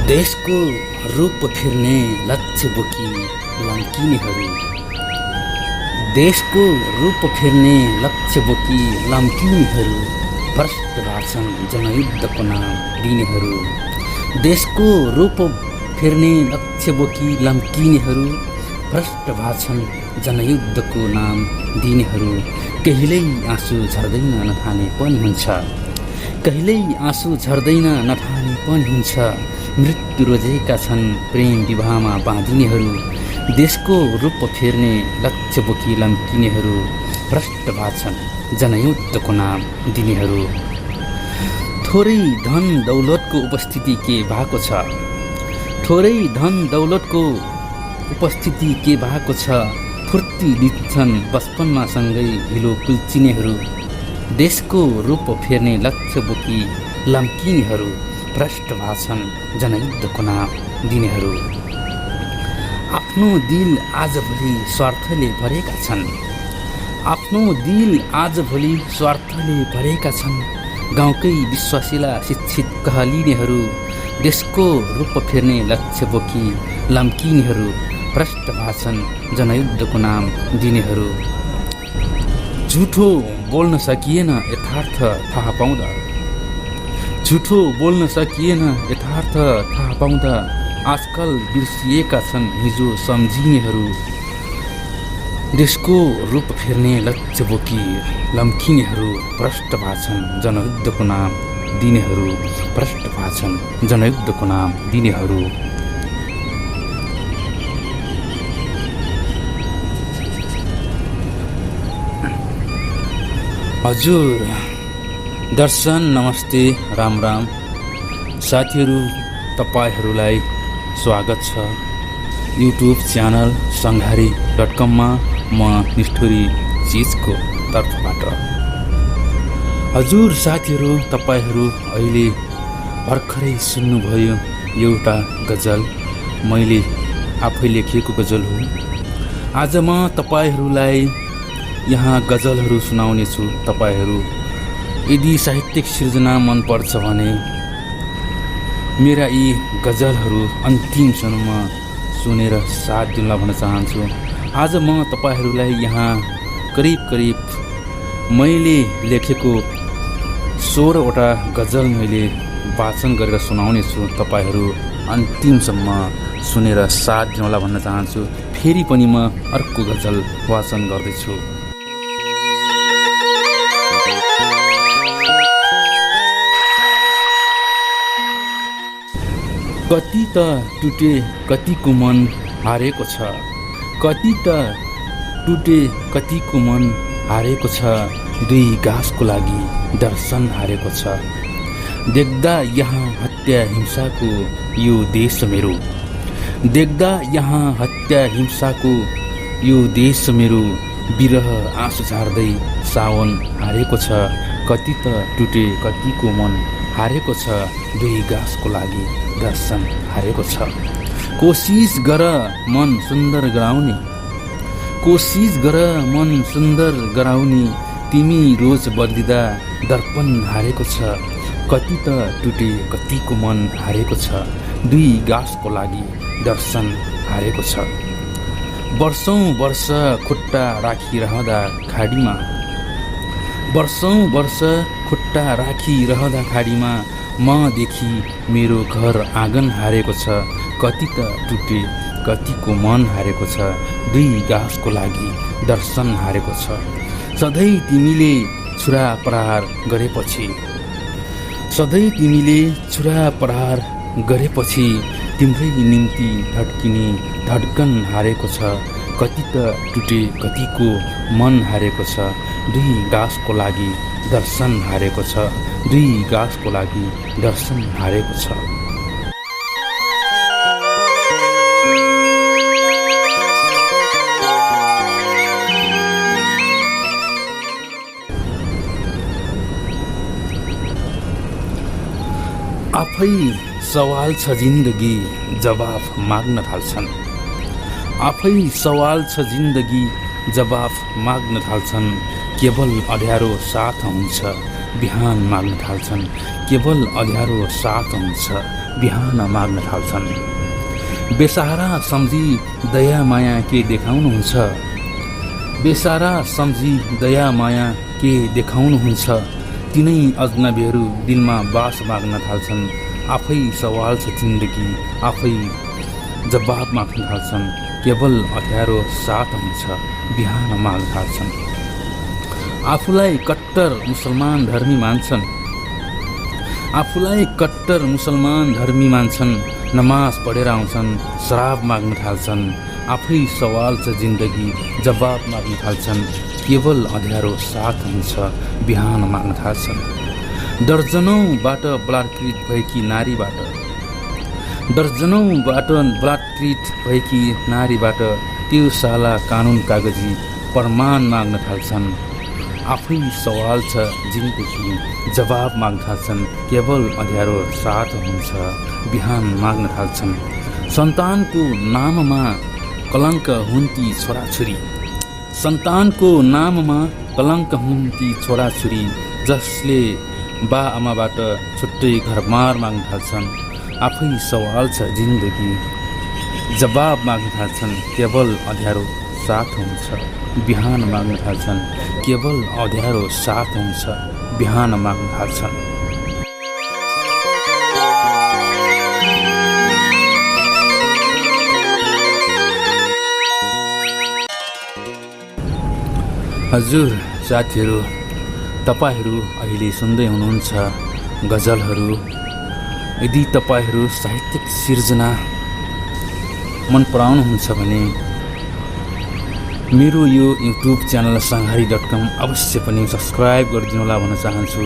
देशको रूप फेर्ने लक्ष्य बोकी लम्किनेहरू, देशको रूप फेर्ने लक्ष्य बोकी लम्किनेहरू भ्रष्ट भाषण जनयुद्धको नाम दिनेहरू, देशको रूप फेर्ने लक्ष्य बोकी लम्किनेहरू भ्रष्ट भाषण जनयुद्धको नाम दिनेहरू। कहिल्यै आँसु झर्दैन नठाने पनि हुन्छ, कहिल्यै आँसु झर्दैन नठाने पनि हुन्छ। मृत्यु रोजेका छन् प्रेम विवाहमा बाँधिनेहरू, देशको रूप फेर्ने लक्ष्य बोकी लम्किनेहरू भ्रष्ट भाषण जनयुद्धको नाम दिनेहरू। थोरै धन दौलतको उपस्थिति के भएको छ, थोरै धन दौलतको उपस्थिति के भएको छ। फुर्ती दिन्छन् बचपनमा सँगै हिलो कुल्चिनेहरू, देशको रूप फेर्ने लक्ष्य बोकी लम्किनेहरू भ्रष्ट भाषण जनयुद्धको नाम दिनेहरू। आफ्नो दिल आजभोलि स्वार्थले भरेका छन्, आफ्नो दिल आजभोलि स्वार्थले भरेका छन्। गाउँकै विश्वासिला शिक्षित कहलिनेहरू, देशको रूप फेर्ने लक्ष्य बोकी लम्किनेहरू भ्रष्ट भाषण जनयुद्धको नाम दिनेहरू। झुठो बोल्न सकिएन यथार्थ थाहा पाउँदा, झुठो बोल्न सकिएन यथार्थ थाहा पाउँदा। आजकल बिर्सिएका छन् हिजो सम्झिनेहरू, देशको रूप फेर्ने लक्ष्य बोकी लम्किनेहरू भ्रष्ट भाषण जनयुद्धको नाम दिनेहरू भ्रष्ट भाषण जनयुद्धको नाम दिनेहरू। हजुर दर्शन नमस्ते, राम राम साथीहरू, तपाईहरूलाई स्वागत छ युट्युब च्यानल सङ्घारी.com म निष्ठुरी चिजको तर्फबाट। हजुर साथीहरू, तपाईहरू अहिले भर्खरै सुन्नुभयो एउटा गजल, मैले आफै लेखेको गजल हो। आज म तपाईहरूलाई यहाँ गजलहरू सुनाउने छु। तपाईहरू यदि साहित्यिक सृजना मनपर्छ भने मेरा यी गजलहरू अन्तिमसम्म सुनेर साथ दिनलाई भन्न चाहन्छु। आज म तपाईहरूलाई यहाँ करिब मैले लेखेको 16वटा गजल मैले वाचन गरेर सुनाउने छु। तपाईहरू अन्तिमसम्म सुनेर साथ दिनलाई भन्न चाहन्छु। फेरि पनि म अर्को गजल वाचन गर्दैछु। कति त टुटे कतिको मन हारेको छ, कति त टुटे कतिको मन हारेको छ। दुई घाँसको लागि दर्शन हारेको छ। देख्दा यहाँ हत्या हिंसाको यो देश मेरो, देख्दा यहाँ हत्या हिंसाको यो देश मेरो। बिरह आँसु झार्दै सावन हारेको छ। कति त टुटे कतिको मन हारेको छ। दुई घाँसको लागि दर्शन हारेको छ। कोसिस गर मन सुन्दर गराउने, कोसिस गर मन सुन्दर गराउने। तिमी रोज बदलिँदा दर्पण हारेको छ। कति त टुटे कतिको मन हारेको छ। दुई घाँसको लागि दर्शन हारेको छ। वर्षौं वर्ष खुट्टा राखिरहँदा खाडीमा, वर्षौं वर्ष खुट्टा राखिरहँदा खाडीमा। मदेखि मेरो घर आँगन हारेको छ। कति त टुटे कतिको मन हारेको छ। दुई घाँसको लागि दर्शन हारेको छ। सधैँ तिमीले छुरा प्रहार गरेपछि, सधैँ तिमीले छुरा प्रहार गरेपछि। तिम्रै निम्ति धड्किने धड्कन हारेको छ। कति त टुटे कतिको मन हारेको छ। दुई घाँसको लागि दर्शन हारेको छ। दुई घाँसको लागि दर्शन हारेको छ। आफै सवाल छ जिन्दगी जवाफ माग्न थाल्छन्, आफै सवाल छ जिन्दगी जवाफ माग्न थाल्छन्। केवल अँध्यारो साथ हुन्छ बिहान माग्न थाल्छन्। केवल अँध्यारो साथ हुन्छ बिहान माग्न थाल्छन्। बेसहारा सम्झी दया माया के देखाउनुहुन्छ, बेसहारा सम्झी दया माया के देखाउनुहुन्छ। तिनै अजनबीहरू दिलमा बास माग्न थाल्छन्। आफै सवाल छ जिन्दगी, आफै जवाब माग्न थाल्छन्। केवल अँध्यारो साथ हुन्छ बिहान माग्न थाल्छन्। आफूलाई कट्टर मुसलमान धर्मी मान्छन्, आफूलाई कट्टर मुसलमान धर्मी मान्छन्। नमाज पढेर आउँछन्, शराब माग्न थाल्छन्। आफै सवाल छ जिन्दगी, जवाब माग्न थाल्छन्। केवल अँध्यारो साथ हुन्छ बिहान माग्न थाल्छन्। दर्जनौबाट बलात्कृत भएकी नारीबाट, दर्जनौबाट बलात्कृत भएकी नारीबाट त्यो साला कानुन कागजी प्रमाण माग्न थाल्छन्। आफै सवाल छ जिन्दगी, जवाब माग्न थाल्छन्। केवल अँध्यारो साथ हुन्छ बिहान माग्न थाल्छन्। सन्तानको नाममा कलङ्क हुन् ती छोराछोरी, सन्तानको नाममा कलङ्क हुन् ती छोराछोरी। जसले बा आमाबाट छुट्टै घरबार माग्न थाल्छन्। आफै सवाल छ जिन्दगी, जवाब माग्न थाल्छन्। केवल अँध्यारो साथ हुन्छ बिहान माग्न थाल्छन्। केवल अँध्यारो साथ हुन्छ बिहान माग्न थाल्छन्। हजुर साथीहरू, तपाईहरू अहिले सुन्दै हुनुहुन्छ गजलहरू। यदि तपाईहरू साहित्यिक सिर्जना मन पराउनुहुन्छ भने मेरो यो युट्युब च्यानल sanghaari.com अवश्य पनि सब्सक्राइब गरिदिनुहोला भन्न चाहन्छु।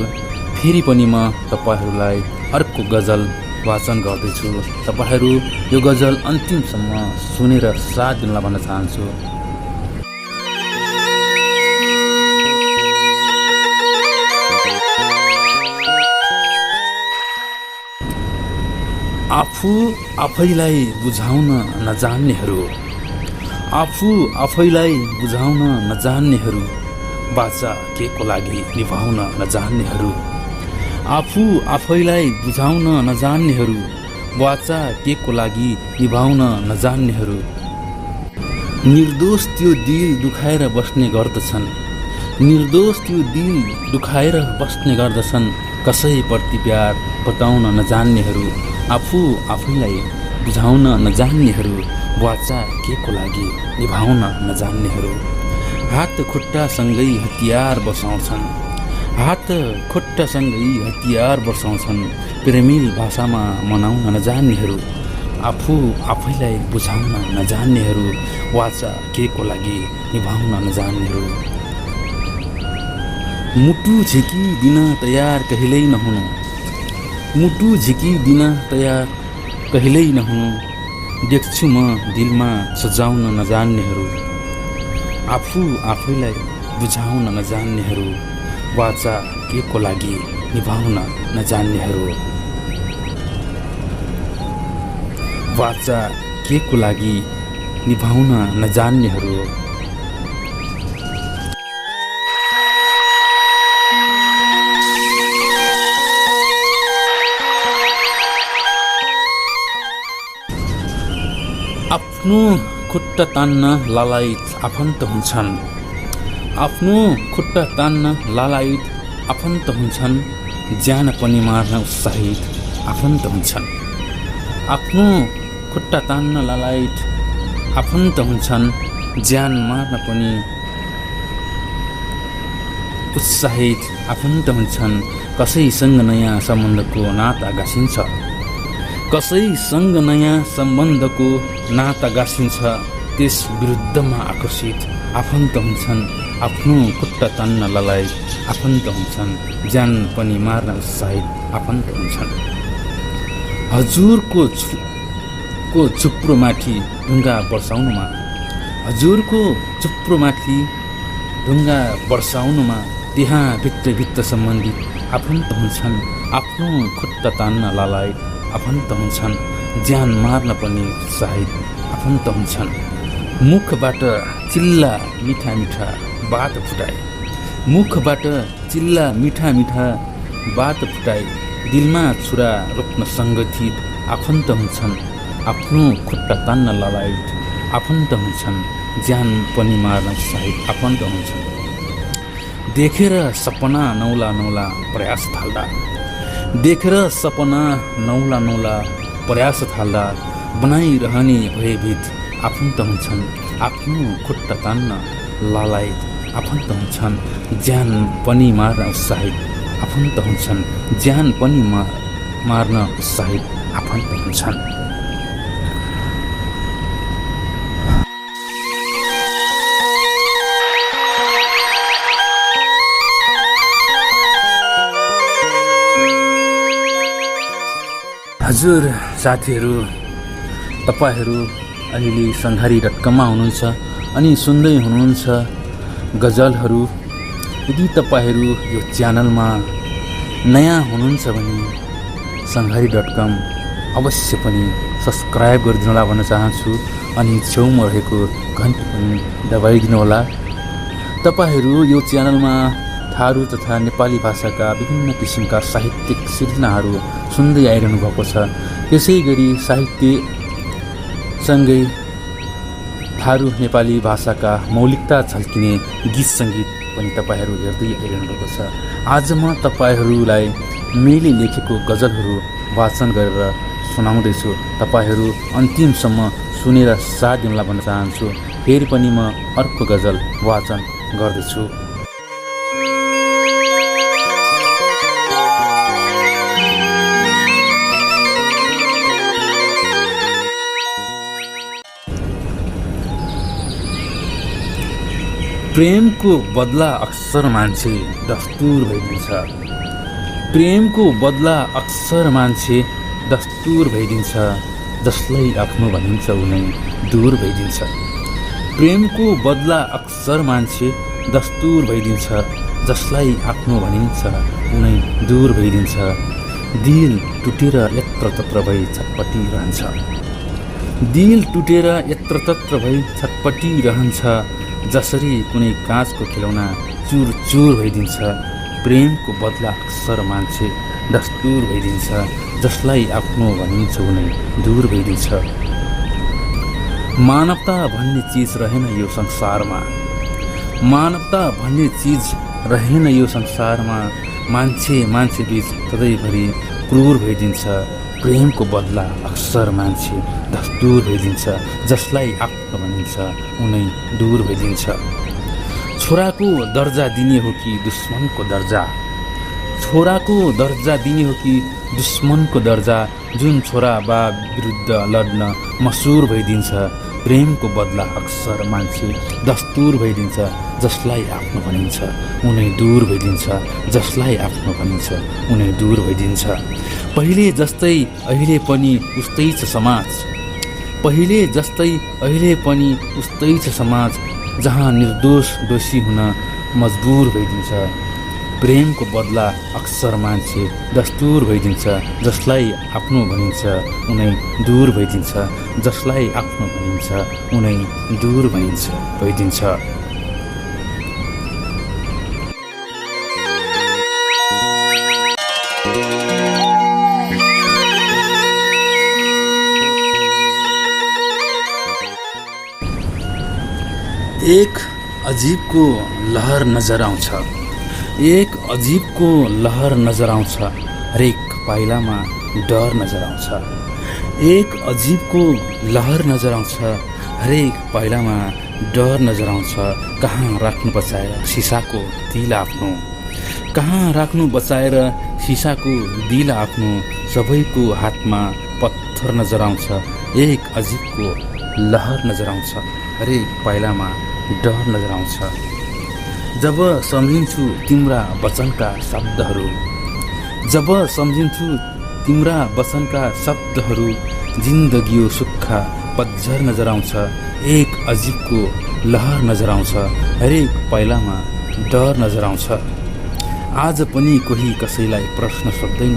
फेरि पनि म तपाईहरूलाई अर्को गजल वाचन गर्दैछु। तपाईहरू यो गजल अन्तिमसम्म सुनेर साथ दिनुहोला भन्न चाहन्छु। आफू आफैलाई बुझाउन नजान्नेहरू, आफू आफैलाई बुझाउन नजान्नेहरू, बाचा के को लागि निभाउन नजान्नेहरू। आफू आफैलाई बुझाउन नजान्नेहरू, बाचा के को लागि निभाउन नजान्नेहरू। निर्दोष त्यो दिल दुखाएर बस्ने गर्दछन्, निर्दोष त्यो दिल दुखाएर बस्ने गर्दछन्। कसैप्रति प्यार बताउन नजान्नेहरू, आफू आफैलाई बुझाउन नजान्नेहरू, वाचा के को लागि निभाउन नजान्नेहरू। हात खुट्टासँगै हतियार बसाउँछन्, हात खुट्टासँगै हतियार बसाउँछन्। प्रेमिल भाषामा मनाउन नजान्नेहरू, आफू आफैलाई बुझाउन नजान्नेहरू, वाचा के को लागि निभाउन नजान्नेहरू। मुटु झिकिदिन तयार कहिल्यै नहुनु, मुटु झिकिदिन तयार कहिल्यै नहुनु। देख्छु म दिलमा सजाउन नजान्नेहरू, आफू आफैलाई बुझाउन नजान्नेहरू, वाचा के को लागि निभाउन नजान्नेहरू। वाचा के को लागि निभाउन नजान्नेहरू। आफ्नो खुट्टा तान्न लालायत आफन्त हुन्छन्, आफ्नो खुट्टा तान्न लालायत आफन्त हुन्छन्। ज्यान पनि मार्न उत्साहित आफन्त हुन्छन्, आफ्नो खुट्टा तान्न लालायत आफन्त हुन्छन्। ज्यान मार्न पनि उत्साहित आफन्त हुन्छन्। कसैसँग नयाँ सम्बन्धको नाता गाँसिन्छ, कसैसँग नयाँ सम्बन्धको नाता गाँसिन्छ। त्यस विरुद्धमा आकर्षित आफन्त हुन्छन्, आफ्नो खुट्टा तान्न लालायत आफन्त हुन्छन्। ज्यान पनि मार्न उत्साहित आफन्त हुन्छन्। हजुरको चुप्रोमाथि ढुङ्गा वर्षाउनुमा, हजुरको चुप्रोमाथि ढुङ्गा वर्षाउनुमा त्यहाँ भित्र सम्बन्धित आफन्त हुन्छन्। आफ्नो खुट्टा तान्न लालायत आफन्त हुन्छन्। ज्यान मार्न पनि उत्साहित आफन्त हुन्छन्। मुखबाट चिल्ला मिठा मिठा बात फुटाए, मुखबाट चिल्ला मिठा मिठा बात फुटाई दिलमा छुरा रोप्न सङ्गठित आफन्त हुन्छन्। आफ्नो खुट्टा तान्न ललायत आफन्त हुन्छन्। ज्यान पनि मार्न उत्साहित आफन्त हुन्छन्। देखेर सपना नौला नौला प्रयास थाल्दा, देखेर सपना नौला नौला प्रयास थाल्दा बनाइरहने भयभीत आफन्त हुन्छन्। आफ्नो खुट्टा तान्न ललायत आफन्त हुन्छन्। ज्यान पनि मार्न उत्साहित आफन्त हुन्छन्। ज्यान पनि मार्न उत्साहित आफन्त हुन्छन्। हजुर साथीहरू, तपाईहरू अहिले संहारी.com हुनुहुन्छ अनि सुन्दै हुनुहुन्छ गजलहरू। यदि तपाईहरू यो च्यानलमा नयाँ हुनुहुन्छ भने संहारी.com अवश्य पनि सब्सक्राइब गरिदिनुहोला भन्न चाहन्छु अनि छेउमा रहेको घन्टी पनि दबाइदिनुहोला। तपाईहरू यो च्यानलमा थारू तथा नेपाली भाषाका विभिन्न किसिमका साहित्यिक सिर्जनाहरू सुन्दै आइरहनु भएको छ। यसै गरी साहित्यसँगै थारू नेपाली भाषाका मौलिकता झल्किने गीत सङ्गीत पनि तपाईहरू हेर्दै आइरहनु भएको छ। आज म तपाईहरूलाई मैले लेखेको गजलहरू वाचन गरेर सुनाउँदैछु। तपाईहरू अन्तिमसम्म सुनेर साथ दिनुहोला भन्न चाहन्छु। फेरि पनि म अर्को गजल वाचन गर्दैछु। प्रेमको बदला अक्सर मान्छे दस्तुर भइदिन्छ। प्रेमको बदला अक्सर मान्छे दस्तुर भइदिन्छ। जसलाई आफ्नो भनिन्छ उनै दूर भइदिन्छ। प्रेमको बदला अक्सर मान्छे दस्तुर भइदिन्छ। जसलाई आफ्नो भनिन्छ उनै दूर भइदिन्छ। दिल टुटेर यत्रतत्र भई छटपटिरहन्छ। दिल टुटेर यत्रतत्र भई छटपटिरहन्छ। जसरी कुनै काँचको खेलौना चुर चुर भइदिन्छ। प्रेमको बदला अक्सर मान्छे दस्तुर भइदिन्छ। जसलाई आफ्नो भनिन्छ उनै दूर भइदिन्छ। मानवता भन्ने चिज रहेन यो संसारमा। मानवता भन्ने चिज रहेन यो संसारमा। मान्छे मान्छे बीच सधैँभरि क्रूर भइदिन्छ। प्रेमको बदला अक्सर मान्छे दस्तुर भइदिन्छ। जसलाई आफ्नो भनिन्छ उनै दूर भइदिन्छ। छोराको दर्जा दिने हो कि दुश्मनको दर्जा? छोराको दर्जा दिने हो कि दुश्मनको दर्जा? जुन छोरा बा विरुद्ध लड्न मसुर भइदिन्छ। प्रेमको बदला अक्सर मान्छे दस्तुर भइदिन्छ। जसलाई आफ्नो भनिन्छ उनै दूर भइदिन्छ। जसलाई आफ्नो भनिन्छ उनै दूर भइदिन्छ। पहिले जस्तै अहिले पनि उस्तै छ समाज। पहिले जस्तै अहिले पनि उस्तै छ समाज। जहाँ निर्दोष दोषी हुन मजबुर भइदिन्छ। प्रेमको बदला अक्सर मान्छे दस्तुर भइदिन्छ। जसलाई आफ्नो भनिन्छ उनै दूर भइदिन्छ। जसलाई आफ्नो भनिन्छ उनै दूर भइदिन्छ। एक अजीबको लहर नजर आउँछ। एक अजीबको लहर नजर आउँछ। हरेक पाइलामा डर नजर आउँछ। एक अजीबको लहर नजर आउँछ। हरेक पाइलामा डर नजर आउँछ। कहाँ राख्नु बचाएर सिसाको दिल आफ्नो? कहाँ राख्नु बचाएर सिसाको दिल आफ्नो? सबैको हातमा पत्थर नजर आउँछ। एक अजीबको लहर नजर आउँछ। हरेक पाइलामा डर नजर आउँछ। जब सम्झिन्छु तिम्रा वचनका शब्दहरू, जब सम्झिन्छु तिम्रा वचनका शब्दहरू, जिन्दगी सुक्खा पतझर नजर आउँछ। एक अजीबको लहर नजर आउँछ। हरेक पाइलामा डर नजर आउँछ। आज पनि कोही कसैलाई प्रश्न सोध्दैन।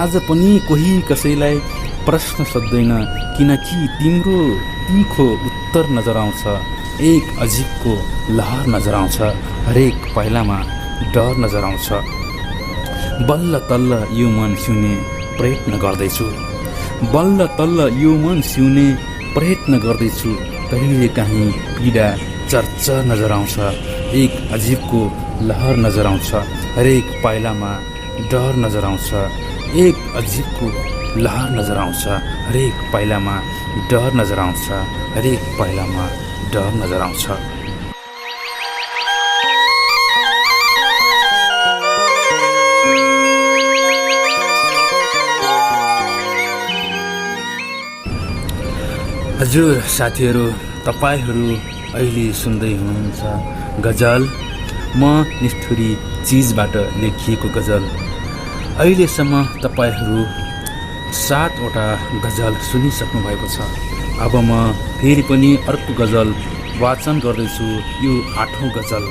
आज पनि कोही कसैलाई प्रश्न सोध्दैन। किनकि तिम्रो तिखो उत्तर नजर आउँछ। एक अजिबको लहर नजर आउँछ, हरेक पाइलामा डर नजर आउँछ। बल्ल तल्ल यो मन सिउने प्रयत्न गर्दैछु, बल्ल तल्ल यो मन सिउने प्रयत्न गर्दैछु। कहिले काहीँ पीडा चर्चा नजर आउँछ, एक अजिबको लहर नजर आउँछ, हरेक पाइलामा डर नजर आउँछ। एक अजिबको लहर नजर आउँछ, हरेक पाइलामा डर नजर आउँछ, हरेक पाइलामा डर नजर आउँछ। हजुर साथीहरू, तपाईहरू अहिले सुन्दै हुनुहुन्छ गजल, म निष्ठुरी चिजबाट लेखिएको गजल। अहिलेसम्म तपाईहरू 7वटा गजल सुनिसक्नु भएको छ। अब म फेरि पनि अर्को गजल वाचन गर्दैछु, यो 8औं गजल।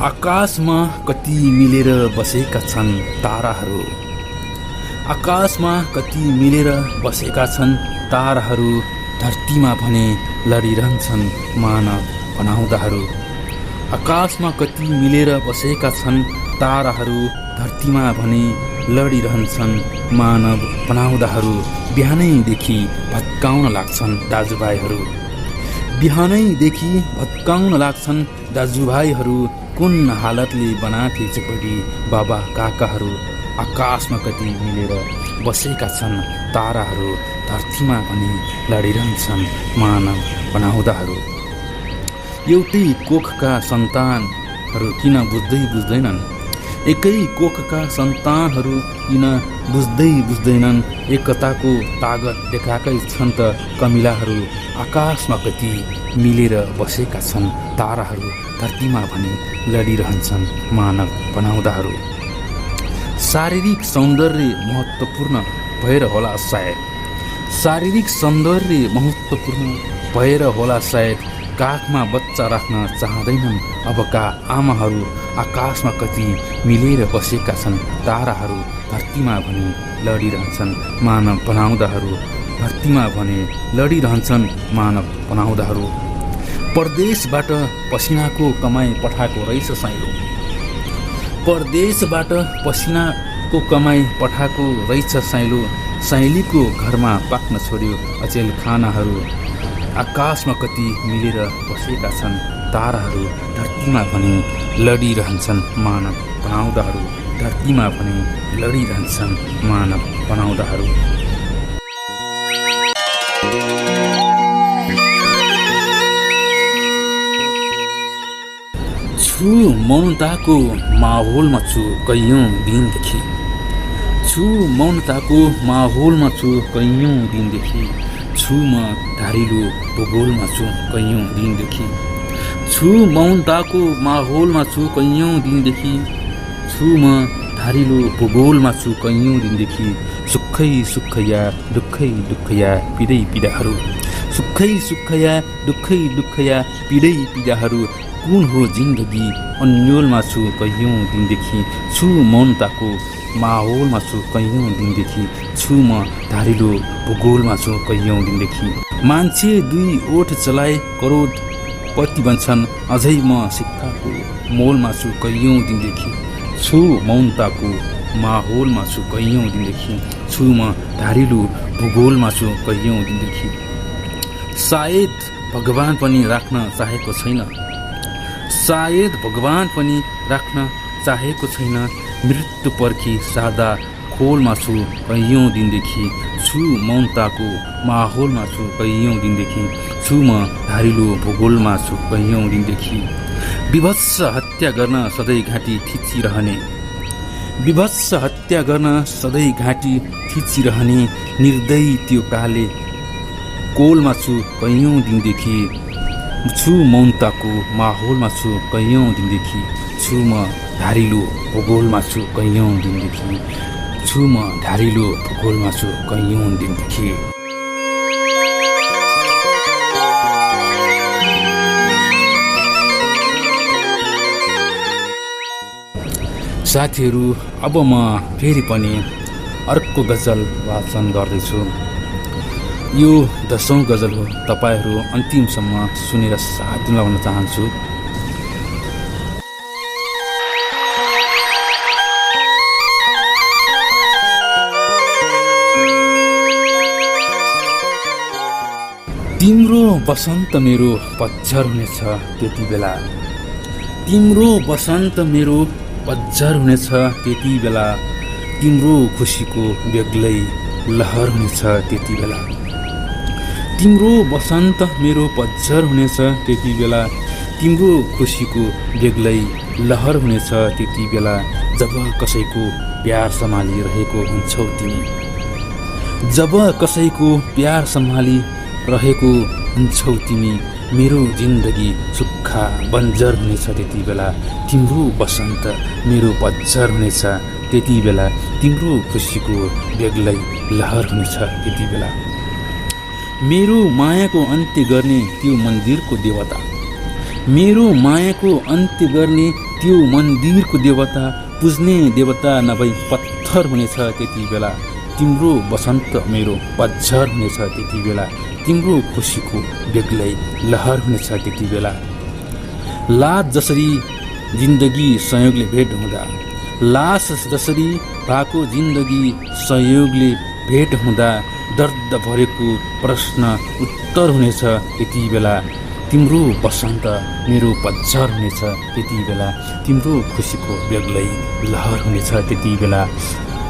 आकाशमा कति मिलेर बसेका छन् ताराहरू, आकाशमा कति मिलेर बसेका छन् ताराहरू। धरतीमा भने लडिरहन्छन् मानव बनाउँदाहरू। आकाशमा कति मिलेर बसेका छन् ताराहरू, धरतीमा भने लडिरहन्छन् मानव बनाउँदाहरू। बिहानैदेखि भत्काउन लाग्छन् दाजुभाइहरू, बिहानैदेखि भत्काउन लाग्छन् दाजुभाइहरू। कुन हालतले बनाथे चुपडी बाबा काकाहरू। आकाशमा कति मिलेर बसेका छन् ताराहरू, धरतीमा पनि लडिरहन्छन् मानव बनाउँदाहरू। एउटै कोखका सन्तानहरू किन बुझ्दैनन्, एकै कोखका सन्तानहरू किन बुझ्दैनन्। एकताको तागत देखाएकै छन् त कमिलाहरू। आकाशमा कति मिलेर बसेका छन् ताराहरू, धरतीमा भने लडिरहन्छन् मानव बनाउँदाहरू। शारीरिक सौन्दर्य महत्त्वपूर्ण भएर होला सायद, शारीरिक सौन्दर्य महत्त्वपूर्ण भएर होला सायद। काखमा बच्चा राख्न चाहँदैनन् अबका आमाहरू। आकाशमा कति मिलेर बसेका छन् ताराहरू, धरतीमा भने लडिरहन्छन् मानव बनाउँदाहरू। धरतीमा भने लडिरहन्छन् मानव बनाउँदाहरू। परदेशबाट पसिनाको कमाई पठाएको रहेछ साइलो, परदेशबाट पसिनाको कमाई पठाएको रहेछ साइलो। साइलीको घरमा पाक्न छोड्यो अचेल खानाहरू। आकाशमा कति मिलेर बसेका छन् ताराहरू, धरतीमा भने लडिरहन्छन् मानव बनाउँदाहरू। धरतीमा भने लडिरहन्छन् मानव बनाउँदाहरू। छु मौनताको माहौलमा छु कैयौँ दिनदेखि, छु मौनताको माहौलमा छु कैयौँ दिनदेखि। छु म धारिलो भूगोलमा छु कैयौँ दिनदेखि, छु मौनताको माहौलमा छु कैयौँ दिनदेखि। छु म धारिलो भूगोलमा छु कैयौँ दिनदेखि। सुखै सुखया दुःखै दुःखया पीडै पीडाहरू, सुखै सुखया दुःखै दुःखया पीडै पीडाहरू। कुन हो जिन्दगी अन्योलमा छु कैयौँ दिनदेखि। छु मौनताको माहौलमा छु कैयौँ दिनदेखि। छु म धारिलो भूगोलमा छु कैयौँ दिनदेखि। मान्छे 2 ओठ चलाए करोडपति बन्छन्, अझै म सिक्काको मोलमा छु कैयौँ दिनदेखि। छु मौनताको माहौलमा छु कैयौँ दिनदेखि। छु म धारिलो भूगोलमा छु कैयौँ दिनदेखि। सायद भगवान पनि राख्न चाहेको छैन, सायद भगवान पनि राख्न चाहेको छैन। मृत्यु पर्खी सादा खोलमा छु कैयौँ दिनदेखि। छु मौनताको माहौलमा छु कैयौँ दिनदेखि। छु म धारिलो भूगोलमा छु कैयौँ दिनदेखि। विभत्स हत्या गर्न सधैँ घाँटी थिचिरहने, विभत्स हत्या गर्न सधैँ घाँटी थिचिरहने। निर्दयी त्यो काले कोलमा छु कैयौँ दिनदेखि। छु मौनताको माहौलमा छु कैयौँ दिनदेखि। छु म धारिलो भूगोलमा छु कैयौँ दिनदेखि। छु म धारिलो भूगोलमा छु कैयौँ दिनदेखि। साथीहरू, अब म फेरि पनि अर्को गजल वाचन गर्दैछु। यो 10औं गजल हो। तपाईहरू अन्तिमसम्म सुनेर साथ दिन भन्न चाहन्छु। तिम्रो बसन्त मेरो पतझर हुनेछ त्यति बेला। तिम्रो बसन्त मेरो पतझर हुनेछ त्यति बेला। तिम्रो खुसीको बेग्लै लहर हुनेछ त्यति बेला। तिम्रो बसन्त मेरो पतझर हुनेछ त्यति बेला। तिम्रो खुसीको बेग्लै लहर हुनेछ त्यति बेला। जब कसैको प्यार सम्हालिरहेको हुन्छौ तिमी। जब कसैको प्यार सम्हालिरहेको हुन्छौ तिमी। मेरो जिन्दगी सुक्खा बन्जर हुनेछ त्यति बेला। तिम्रो बसन्त मेरो पतझर हुनेछ त्यति बेला। तिम्रो खुसीको बेग्लै लहर हुनेछ त्यति बेला। मेरो मायाको अन्त्य गर्ने त्यो मन्दिरको देवता। मेरो मायाको अन्त्य गर्ने त्यो मन्दिरको देवता। पुज्ने देवता नभई पत्थर हुनेछ त्यति बेला। तिम्रो बसन्त मेरो पतझर हुनेछ त्यति बेला। तिम्रो खुसीको बेग्लै लहर हुनेछ त्यति बेला। लाज जसरी जिन्दगी संयोगले भेट हुँदा। लास जसरी भएको जिन्दगी संयोगले भेट हुँदा। दर्द भरेको प्रश्न उत्तर हुनेछ त्यति बेला। तिम्रो बसन्त मेरो पतझर हुनेछ त्यति बेला। तिम्रो खुसीको बेग्लै लहर हुनेछ त्यति बेला।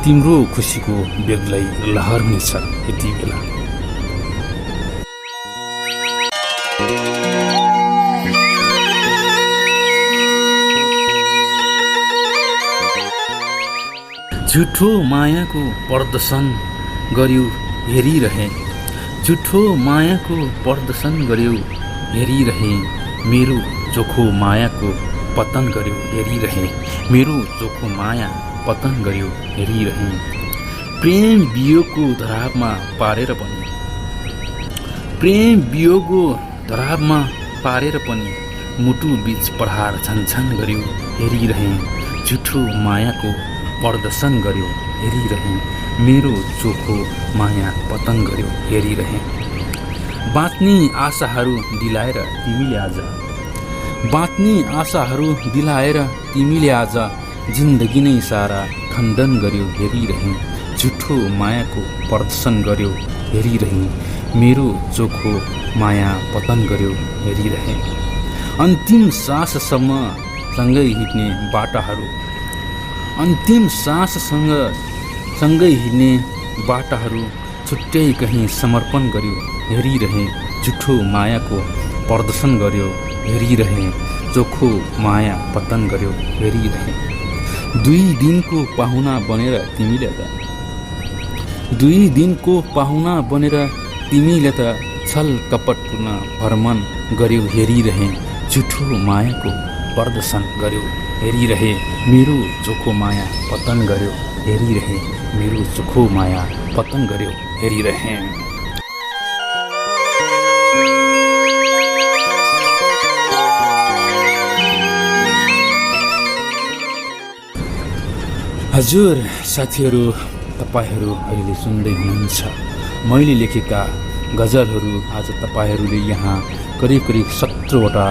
तिम्रो खुसीको बेग्लै लहर हुनेछ त्यति बेला। झुठो मायाको प्रदर्शन गर्यो हेरिरहे। झुठो मायाको प्रदर्शन गर्यो हेरिरहे। मेरो चोखो मायाको पतन गर्यो हेरिरहे। मेरो चोखो माया पतन गर्यो हेरिरहे। प्रेम वियोगको धरापमा पारेर पनि। प्रेम वियोगको धरापमा पारेर पनि। मुटु बीच प्रहार छनछन गर्यो हेरिरहे। झुठो मायाको प्रदर्शन गर्यो हेरिरहे। मेरो चोखो माया पतन गर्यो हेरिरहे। बाँच्ने आशाहरू दिलाएर तिमीले आज। बाँच्ने आशाहरू दिलाएर तिमीले आज। जिन्दगी नै सारा खण्डन गर्यो हेरिरहे। झुठो मायाको प्रदर्शन गर्यो हेरिरहे। मेरो चोखो माया पतन गर्यो हेरिरहे। अन्तिम साससम्म सँगै हिँड्ने बाटाहरू। अन्तिम साससँगै हिँड्ने बाटाहरू छुट्टै कहीँ समर्पण गर्यो हेरिरहे। झुठो मायाको प्रदर्शन गर्यो हेरिरहे। चोखो माया पतन गर्यो हेरिरहे। 2 दिनको पाहुना बनेर तिमीले त। 2 दिनको पाहुना बनेर तिमीले त छल कपटपूर्ण भ्रमण गर्यो हेरिरहे। झुठो मायाको प्रदर्शन गर्यो हेरिरहे। मेरो चोखो माया पतन गर्यो हेरिरहे। मेरो चोखो माया पतन गर्यो हेरिरहे। हजुर साथीहरू, तपाईहरू अहिले सुन्दै हुनुहुन्छ मैले लेखेका गजलहरू। आज तपाईहरूले यहाँ करिब 17वटा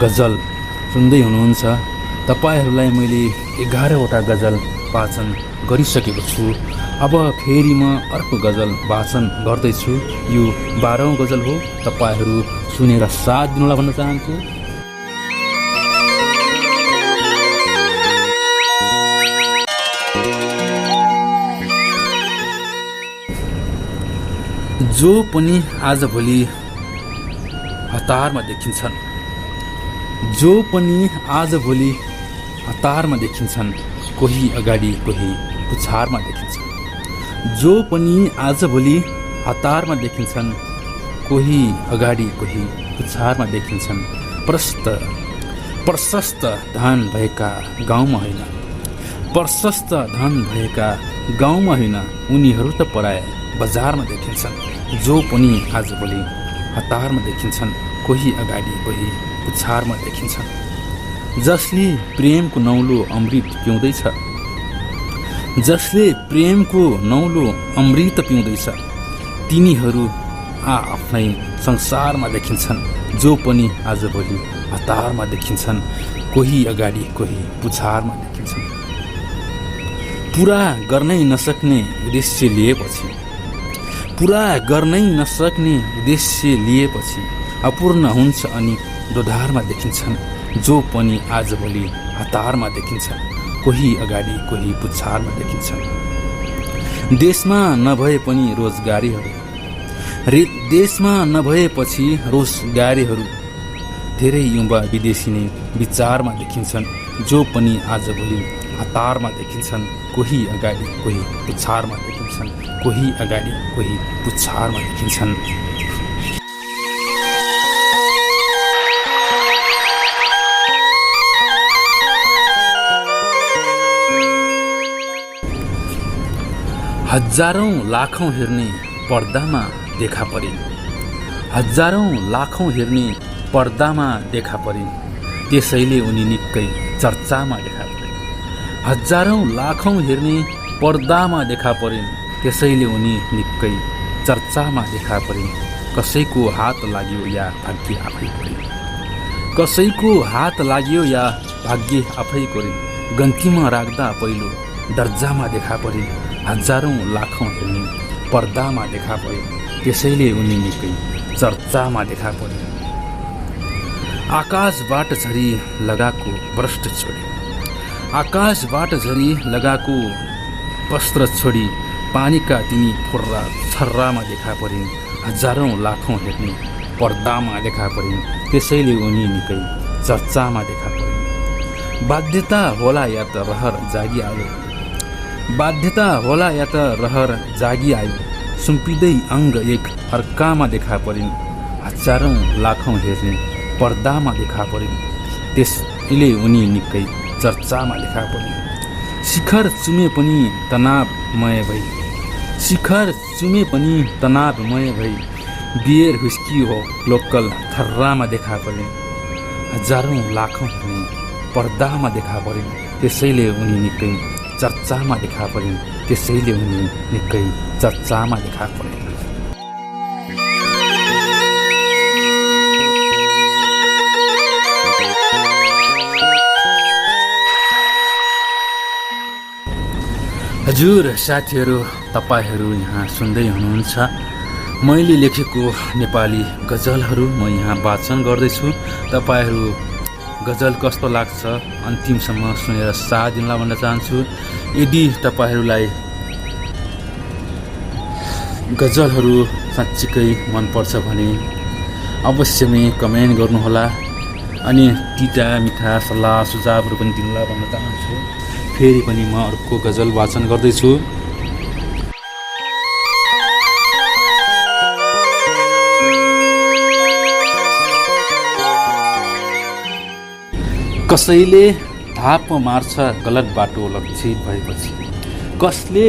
गजल सुन्दै हुनुहुन्छ। तपाईहरूलाई मैले 11वटा गजल वाचन गरिसकेको छु। अब फेरि म अर्को गजल वाचन गर्दैछु। यो 12औं गजल हो। तपाईहरू सुनेर साथ दिनुहोला भन्न चाहन्छु। जो पनि आजभोलि हतारमा देखिन्छन्। जो पनि आजभोलि हतारमा देखिन्छन्। कोही अगाडि कोही पुछारमा देखिन्छन्। जो पनि आजभोलि हतारमा देखिन्छन्। कोही अगाडि कोही पुछारमा देखिन्छन्। प्रशस्त धन भएका गाउँमा होइन। प्रशस्त धन भएका गाउँमा होइन। उनीहरू त पराए बजारमा देखिन्छन्। जो पनि आजभोलि हतारमा देखिन्छन्। कोही अगाडि कोही पुछारमा देखिन्छन्। जसले प्रेमको नौलो अमृत पिउँदैछ जसले प्रेमको नौलो अमृत पिउँदैछ तिनीहरू आफ्नै संसारमा देखिन्छन्, जो पनि आजभोलि हतारमा देखिन्छन्, कोही अगाडि कोही पुछारमा देखिन्छन्। पुरा गर्नै नसक्ने उद्देश्य लिएपछि अपूर्ण हुन्छ अनि दोधारमा देखिन्छन्, जो पनि आजभोलि हतारमा देखिन्छन्, कोही अगाडि कोही पुछारमा देखिन्छन्। देशमा नभए पनि रोजगारीहरू धेरै युवा विदेशी नै विचारमा देखिन्छन्, जो पनि आजभोलि हतारमा देखिन्छन्, कोही अगाडि कोही पुछारमा देखिन्छन्, कोही अगाडि कोही पुछारमा देखिन्छन्। हजारौं लाखौं हेर्ने पर्दामा देखा परिन्, त्यसैले उनी निकै चर्चामा देखा परिन्। हजारौं लाखौं हेर्ने पर्दामा देखा परिन्, त्यसैले उनी निकै चर्चामा देखा परिन्। कसैको हात लाग्यो या भाग्य आफै कोरिन्, गन्तीमा राख्दा पहिलो दर्जामा देखा परिन्। हजारौं लाखौं हेर्ने पर्दामा देखा परिन्, त्यसैले उनी निकै चर्चामा देखा परिन्। आकाशबाट झरी लगाएको वस्त्र छोडी पानीका तिनी फोर्रा छर्रामा देखा परिन्। हजारौं लाखौं हेर्ने पर्दामा देखा परिन्, त्यसैले उनी निकै चर्चामा देखा परिन्। बाध्यता होला या त रहर जागी आयो, सुम्पिँदै अङ्ग एक अर्कामा देखा परिन्। हजारौं लाखौं हेर्ने पर्दामा देखा परिन्, त्यसैले उनी निकै चर्चामा देखा परिन्। शिखर चुमे पनि तनावमय भई बियर हुस्की हो लोकल थर्रामा देखा परिन्। हजारौं लाखौं हेर्ने पर्दामा देखा परिन्, त्यसैले उनी निकै चर्चामा देखा परिन्, त्यसैले उनी निकै चर्चामा देखा परिन्। हजुर साथीहरू, तपाईहरू यहाँ सुन्दै हुनुहुन्छ मैले लेखेको नेपाली गजलहरू म यहाँ वाचन गर्दैछु। तपाईहरू गजल कस्तो लाग्छ अन्तिमसम्म सुनेर साथ दिनलाई भन्न चाहन्छु। यदि तपाईहरूलाई गजलहरू साँच्चीकै मनपर्छ भने अवश्य नै कमेन्ट गर्नुहोला, अनि तिता मिठा सल्लाह सुझावहरू पनि दिनलाई भन्न चाहन्छु। फेरि पनि म अर्को गजल वाचन गर्दैछु। कसैले धाप मार्छ गलत बाटो लक्षित भएपछि, कसले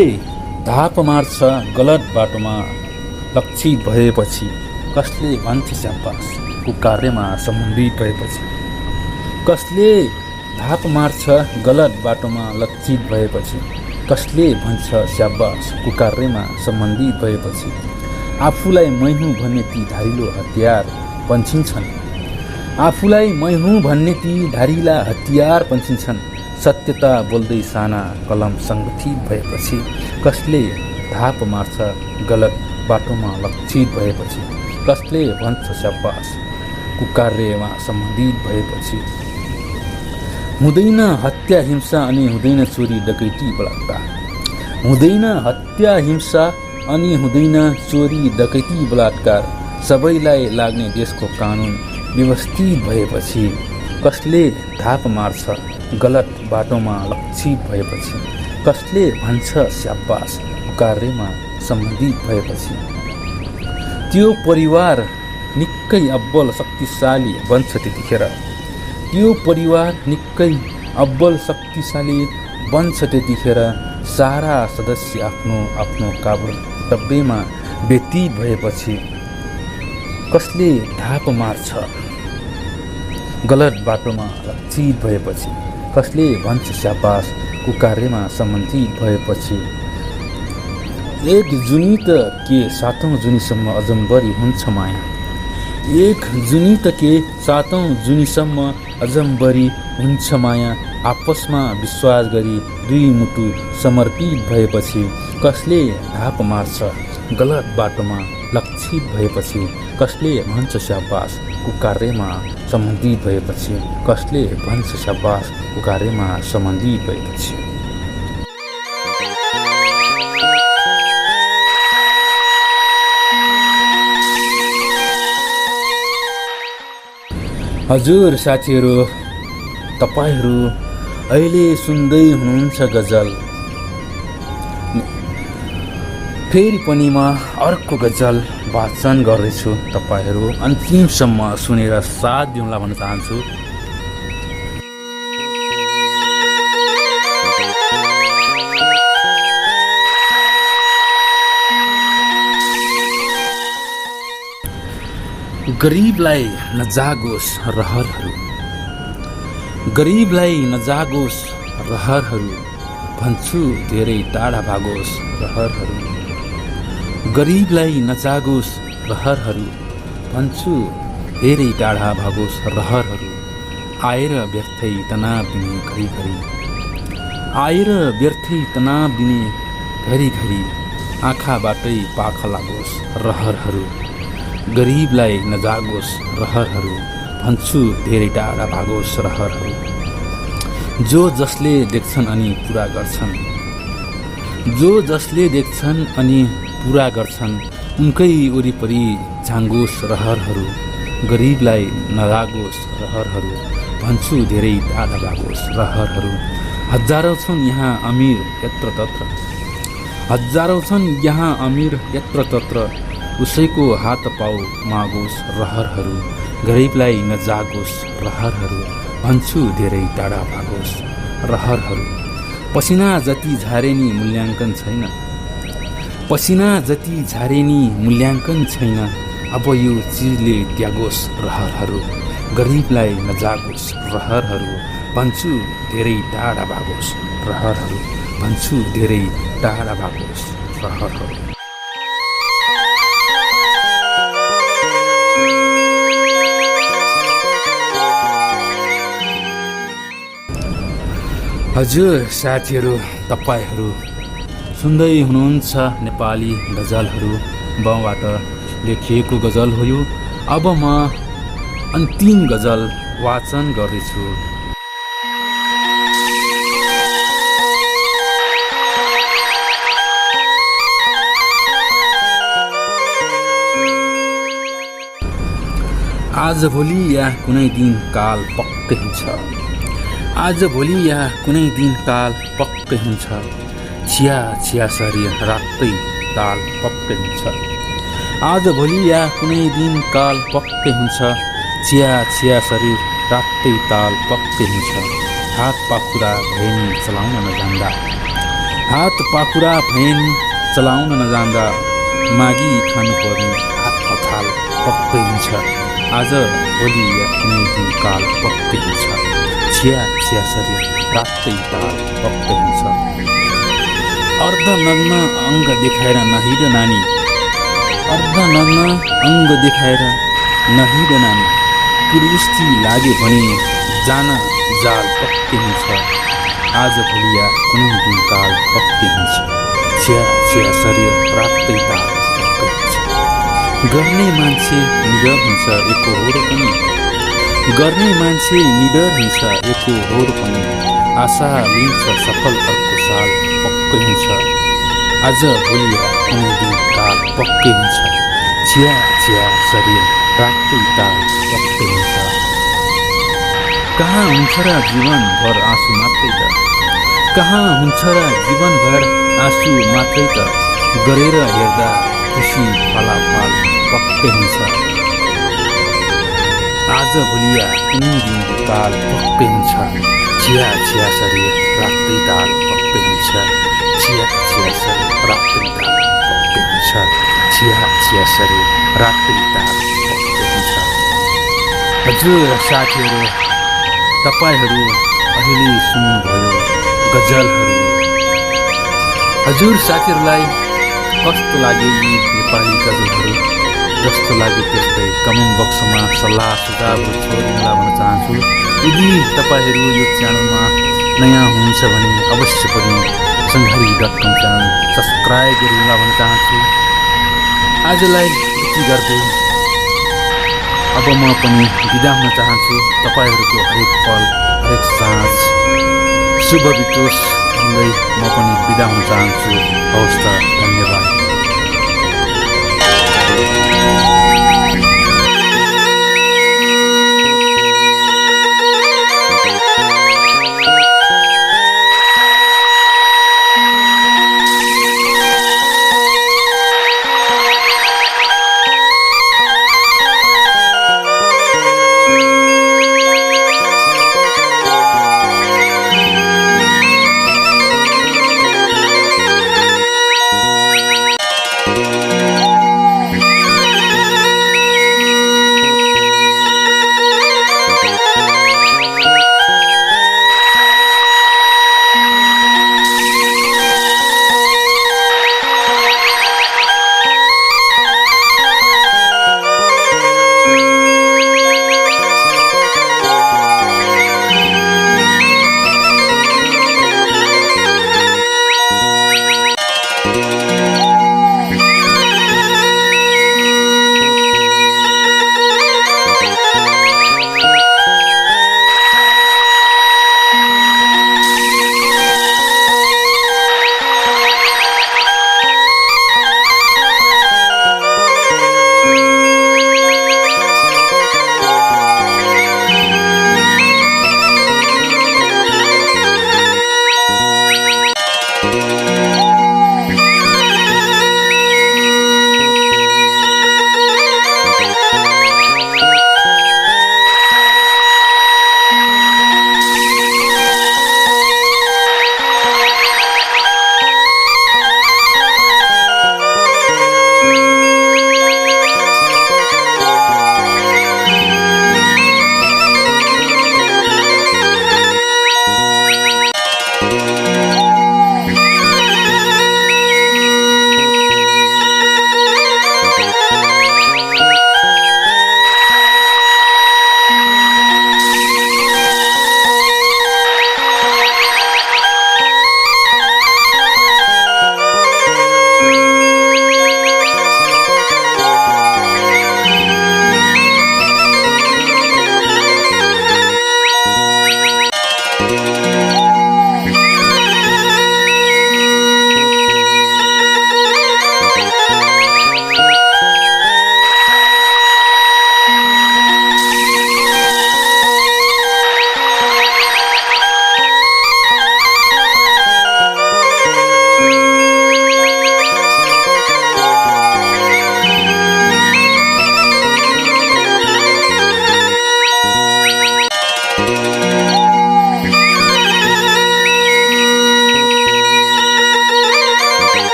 धाप मार्छ गलत बाटोमा लक्षित भएपछि, कसले भन्छ स्याबास कुकार्यमा सम्बन्धित भएपछि, कसले धाप मार्छ गलत बाटोमा लक्षित भएपछि, कसले भन्छ स्याबास कुकार्यमा सम्बन्धित भएपछि, आफूलाई मै हुँ भन्ने ती धारिलो हतियार पन्छिन्छन्, आफूलाई मै हुँ भन्ने ती धारिला हतियार पन्छिन्छन्। सत्यता बोल्दै साना कलम सङ्गठित भएपछि, कसले धाप मार्छ गलत बाटोमा लक्षित भएपछि, कसले भन्छ स्याबास कुकार्यमा सम्बन्धित भएपछि। हुँदैन हत्या हिंसा अनि हुँदैन चोरी डकैती बलात्कार, हुँदैन हत्या हिंसा अनि हुँदैन चोरी डकैती बलात्कार। सबैलाई लाग्ने देशको कानुन व्यवस्थित भएपछि, कसले धाप मार्छ गलत बाटोमा लक्षित भएपछि, कसले भन्छ स्याबास कार्यमा सम्बन्धित भएपछि। त्यो परिवार निकै अब्बल शक्तिशाली बन्छ त्यतिखेर, त्यो परिवार निकै अब्बल शक्तिशाली बन्छ त्यतिखेर। सारा सदस्य आफ्नो आफ्नो कर्तव्यमा व्यतीत भएपछि, कसले धाप मार्छ गलत बाटोमा लक्षित भएपछि, कसले भन्छ स्याबास कार्यमा सम्बन्धित भएपछि। एक जुनी त के सातौं जुनीसम्म अजम्बरी हुन्छ माया। एक जुनी त के सातौं जुनीसम्म अजम्बरी हुन्छ माया। आपसमा विश्वास गरी दुई मुटु समर्पित भएपछि कसले ढाप मार्छ गलत बाटोमा लक्षित भएपछि। कसले भन्छ स्याबास कार्यमा सम्बन्धित भएपछि। कसले भन्छ स्याबास कार्यमा सम्बन्धित भएपछि। हजुर साथीहरू, तपाईहरू अहिले सुन्दै हुनुहुन्छ गजल। फेरि पनि म अर्को गजल वाचन गर्दैछु। तपाईहरू अन्तिमसम्म सुनेर साथ दिउँला भन्न चाहन्छु। गरीबलाई नजागोस् रहरहरू, गरीबलाई नजागोस् रहरहरू, भन्छु धेरै टाढा भागोस् रहरहरू। गरीबलाई नजागोस् रहरहरू, भन्छु धेरै टाढा भागोस् रहरहरू। आएर व्यर्थै तनाव दिने घरिघरि, आएर व्यर्थै तनाव दिने घरिघरि, आँखाबाटै पाखा लागोस् रहरहरू। गरीबलाई नजागोस् रहरहरू, भन्छु धेरै टाढा भागोस् रहरहरू। जो जसले देख्छन् अनि पुरा गर्छन्, जो जसले देख्छन् अनि पुरा गर्छन्, उनकै वरिपरि झाङ्गोस् रहरहरू। गरीबलाई नजागोस् रहरहरू, भन्छु धेरै टाढा भागोस् रहरहरू। हजारौँ छन् यहाँ अमिर यत्रतत्र, हजारौँ छन् यहाँ अमिर यत्रतत्र, उसैको हात पाउ मागोस् रहरहरू। गरीबलाई नजागोस् रहरहरू, भन्छु धेरै टाढा भागोस् रहरहरू। पसिना जति झारे नि मूल्याङ्कन छैन, पसिना जति झारे नि मूल्याङ्कन छैन, अब यो चिजले त्यागोस् रहरहरू। गरीबलाई नजागोस् रहरहरू, भन्छु धेरै टाढा भागोस् रहरहरू। भन्छु धेरै टाढा भागोस् रहरहरू। हजुर साथीहरू, तपाईहरू सुन्दै हुनुहुन्छ नेपाली गजलहरू। मबाट लेखिएको गजल हो यो। अब म अन्तिम गजल वाचन गर्दैछु। आज भोलि या कुनै दिन काल पक्कै हुन्छ, आज भोलि या कुनै दिन काल पक्कै हुन्छ, छिया छिया शरीर रातै ताल पक्कै हुन्छ। आज भोलि या कुनै दिन काल पक्कै हुन्छ, छिया छिया शरीर रातै ताल पक्कै हुन्छ। हात पाखुरा भएन चलाउन नजान्दा, हात पाखुरा भएन चलाउन नजान्दा, मागी खानुपर्ने हात पथाल पक्कै हुन्छ। आज भोलि या कुनै दिन काल पक्कै हुन्छ, छिया छिया शरीर रातै ताल पक्कै हुन्छ। अर्धनग्न अङ्ग देखाएर नहिँड नानी, अर्धनग्न अङ्ग देखाएर नहिँड नानी, कुर्बुस्ती लाग्यो भने जान जाल पक्कै हुन्छ। आज भोलि या कुनै दिन काल पक्कै हुन्छ, छिया छिया शरीर रातै ताल पक्कै हुन्छ। गर्ने मान्छे निडर हुन्छ एकोहोरो पनि, गर्ने मान्छे निडर हुन्छ एकोहोरो पनि, आशा लिन्छ सफल अर्को साल पक्कै हुन्छ। आज भोलि या कुनै दिन काल पक्कै हुन्छ, छिया छिया शरीर रातै ताल पक्कै हुन्छ। कहाँ हुन्छ र जीवनभर आँसु मात्रै त, कहाँ हुन्छ र जीवनभर आँसु मात्रै त, गरेर हेर्दा खुसी फलाफल पक्कै हुन्छ। आज भोलि या कुनै दिन काल पक्कै हुन्छ, छिया छिया शरीर रातै ताल पक्कै हुन्छ, छिया छिया शरीर रातै ताल पक्कै हुन्छ, छिया छिया शरीर रातै ताल पक्कै हुन्छ। हजुर साथीहरू, तपाईहरू अहिले सुन्नुभयो गजलहरू। हजुर साथीहरूलाई कस्तो लाग्यो यी नेपाली गजलहरू? जस्तो लाग्यो त्यस्तै कमेन्ट बक्समा सल्लाह सुझावहरू छोडिदिनुलाई भन्न चाहन्छु। यदि तपाईँहरू यो च्यानलमा नयाँ हुनुहुन्छ भने अवश्य पनि संहारी.com च्यानल सब्सक्राइब गरिदिनुलाई भन्न चाहन्छु। आजलाई यति गर्दै अब म पनि बिदा हुन चाहन्छु। तपाईँहरूको हरेक पल हरेक साँझ शुभ बितोस् भन्दै म पनि बिदा हुन चाहन्छु। हवस् त, धन्यवाद।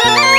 रा